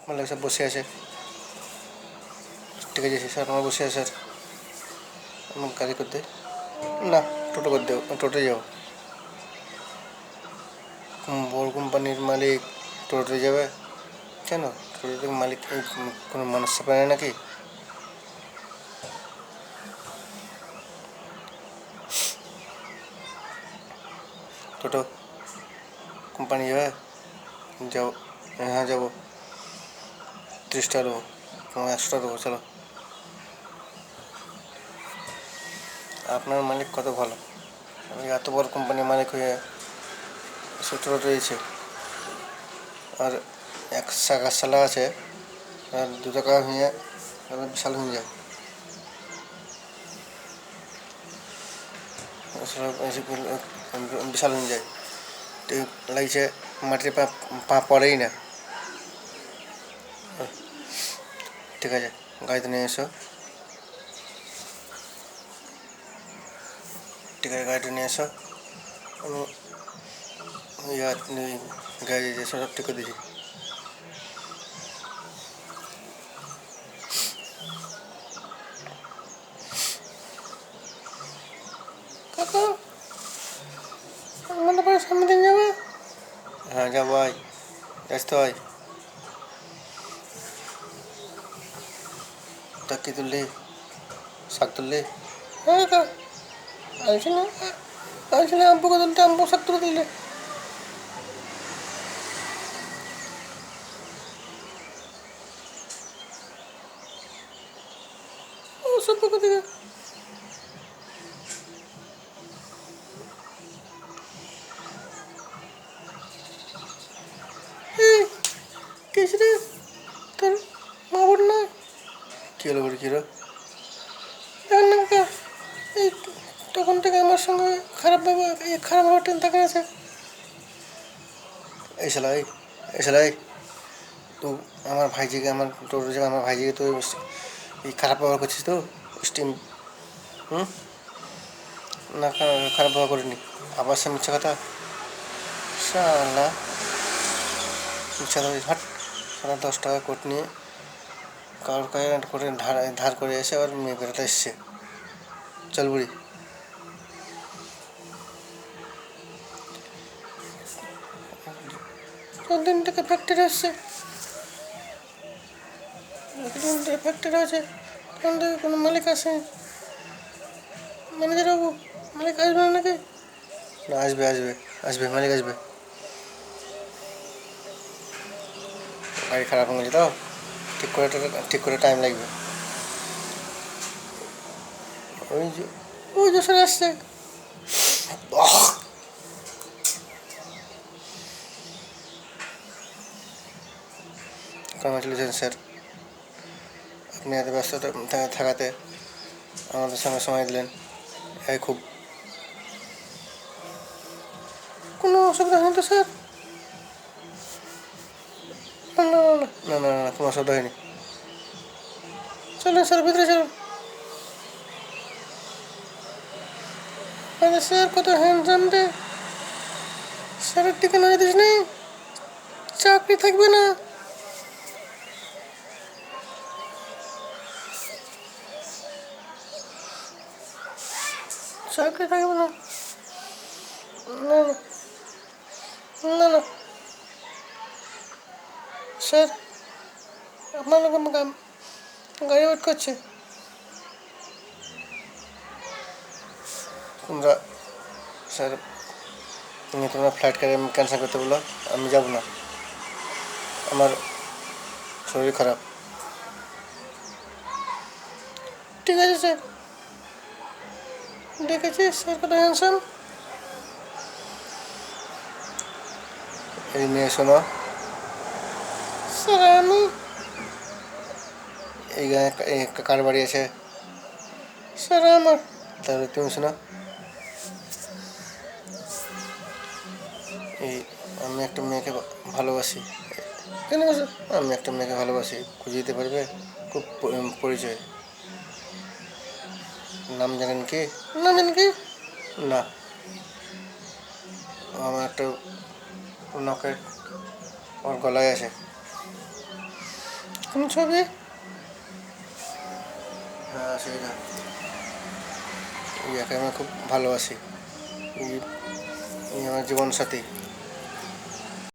মালিক সব বসে আছে। ঠিক আছে স্যার, আমার বসে আছে স্যার, আমার গাড়ি করতে না, টোটো করে দেবো, টোটোয় যাবো। বড় কোম্পানির মালিক টোটোতে যাবে কেন? টোটোতে মালিক কোনো মানুষ পায় নাকি? টোটো কোম্পানি যাবে, যাও। হ্যাঁ যাবো, 30 টাকা দেবো, 100 টাকা দেবো, চলো। আপনার মালিক কত ভালো, এত বড় কোম্পানির মালিক হয়ে ছোটো রয়েছে, আর এক সালা আছে, আর 2 টাকা হয়ে বিশাল হয়ে যায়। বিশাল হয়ে যায়, লাগছে মাটির পা পড়েই না। ঠিক আছে, গাড়িতে নিয়ে এসো। ঠিক আছে, গাড়িটা নিয়ে এসো, আমি গাড়ি সব ঠিক করে দিয়েছি। কাকা আমাদের বাড়ির সামনে দিন যাবে? হ্যাঁ যাবো, আয়, ব্যস্ত হয়। তা কি তুললি, শাক তুললি? হ্যাঁ কাকা, আইছিল আব্বুকে তুলতে, আব্বু শাক তুলে দিলে। ও সব পক্ষ থেকে কেছি রে, তোর মা বোন না? কী হলো বলি, কী হলো? না কাকা, এই তখন থেকে আমার সঙ্গে খারাপ ব্যবহার দেখা আছে। এই শালাই তো আমার ভাইজিকে, তোর যে আমার ভাইজিকে তো এই খারাপ ব্যবহার করছিস তো স্টিম। না খারাপ ব্যবহার করিনি, আবার সে মিথ্যা কথা। শালা মিথ্যা কথা, হাট। সারা 10 টাকা কোট নিয়ে কারোর কাছে করে ধার করে এসে আবার মেয়ে বেড়াতে এসছে। চল বুড়ি। দিন থেকে ফ্যাক্টরি আসছে, ফ্যাক্টরি আছে, তখন থেকে কোনো মালিক আসে, ম্যানেজার বাবু, মালিক আসবে না নাকি? না, আসবে আসবে আসবে, মালিক আসবে। গাড়ি খারাপ হয়ে গেছে তো, ঠিক করে টাইম লাগবে। ওই যে সরে আসছে। কংগ্রাচুলেশন স্যার, আপনি এত ব্যস্ত থাকাতে আমাদের সঙ্গে সময় দিলেন, এই খুব। কোনো অসুবিধা হয়নি তো স্যার? না না না না না, কোনো অসুবিধা হয়নি। চলুন স্যার, ভিতরে চলুন। আরে স্যার কত হ্যান্ডসাম রে, স্যারের দিকে নজর দিস নি, চাকরি থাকবে না। চাকরি থাকবে না, না না না স্যার, আপনার লোক গাড়ি ওয়েট করছে। তোমরা স্যার, তোমরা ফ্লাইট ক্যান্সেল করতে বলো, আমি যাব না, আমার শরীর খারাপ। ঠিক আছে স্যার, দেখেছি স্যার কত হ্যান্ডসাম। এই মেয়ে শোনো স্যার, আমি এই কার বাড়ি আছে স্যার? আমার। তাহলে তুমি শোনো, এই আমি একটা মেয়েকে ভালোবাসি। কেন স্যার? আমি একটা মেয়েকে ভালোবাসি, খুঁজে দিতে পারবে? খুব পরিচয়, নাম জানেন কি? নাম জানেন কি? না, আমার একটা নকেট ওর গলায় আছে। নতুন ছবি? হ্যাঁ সেটা, ইয়াকে আমি খুব ভালোবাসি, এই আমার জীবনসাথী।